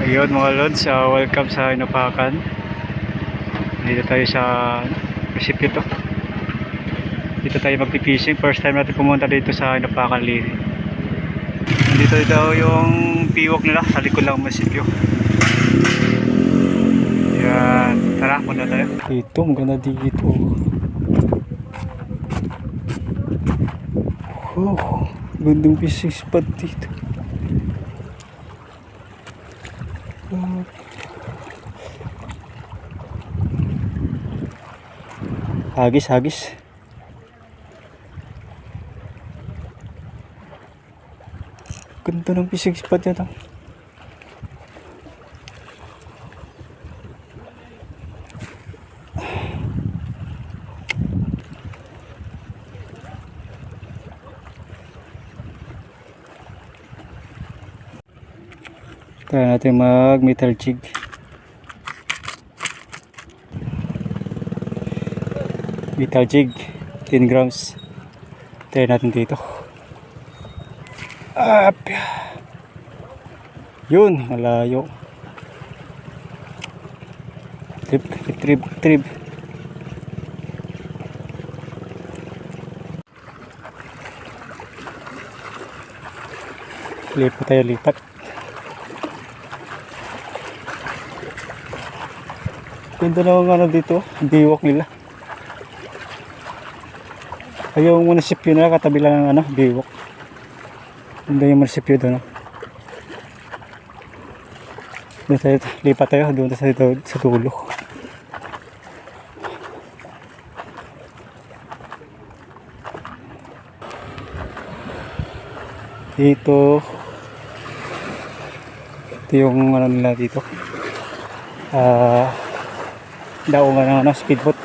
Ayun mga lods, welcome sa Inupakan. Dito tayo sa munisipyo to. Dito tayo magpipishing. First time natin pumunta dito sa Inupakan Liri. Dito daw yung piwok nila sa likod lang munisipyo. Yan, tara muna tayo. Dito, maganda dito. Oh, gandang fishing spot dito. Hagis. Ganda ng fishing spot yan. Try natin mag metal jig. Metal jig 10 grams. Try natin dito. Yun, malayo. Trip. Lipat. Ganda na ano dito, biwak nila. Ayaw yung munisipyo na katabi lang ng biwak. Ganda yung munisipyo doon. Lipat tayo doon sa dulo. Ito yung ano nila dito. Daungan ng speedboat.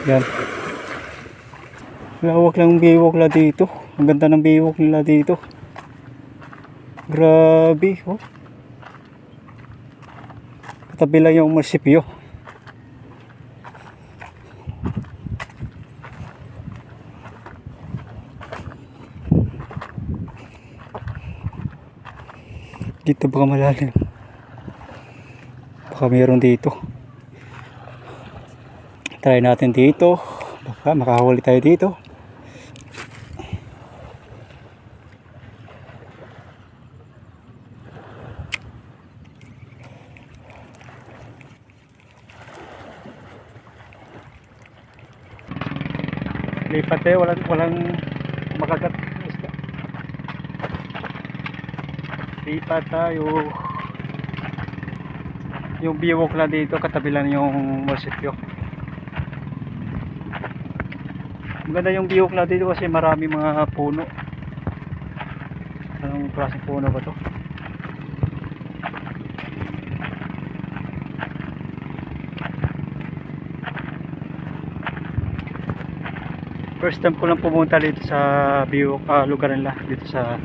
Yan. Lawak lang biwak nila dito. Ang ganda ng biwak nila dito. Grabe, oh. Katabi lang yung munisipyo. Dito baka malalim. Baka mayroon dito. Try natin dito. Baka makahuli tayo dito. Lipat tayo, walang makagat. Lipat tayo. Yung biwok na dito katabi lang yung munisipyo. Maganda yung biwok na dito kasi marami mga puno. Anong klaseng puno ba to? First time ko lang pumunta dito sa biwok, lugar nila dito sa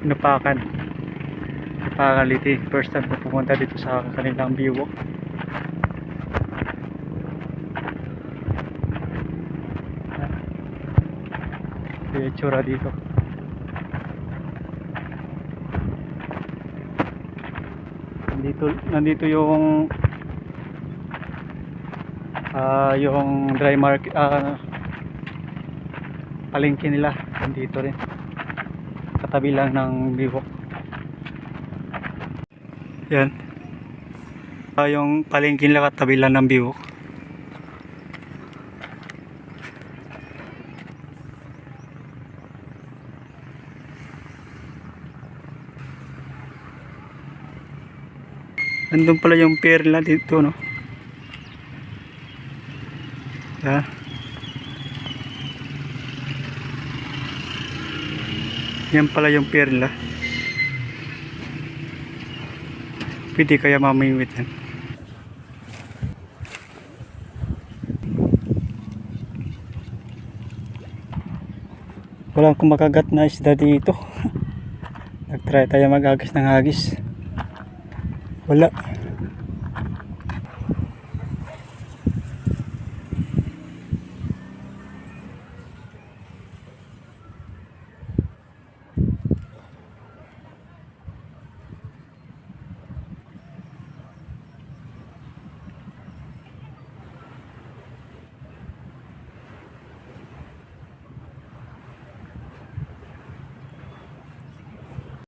Inupakan Liti. First time ko pumunta dito sa kanilang biwok. Yung itsura dito. Nandito yung dry market, palengke nila nandito rin. Katabi lang ng biwok. Yan. Yung palengke nila katabi lang ng biwok. Nandun pala yung pier nila dito, no? Yan. Yan pala yung pier nila. Pwede kaya mamimit yan. Walang kumakagat na isda dito. Nagtry tayo mag-agis ng hagis. Wala.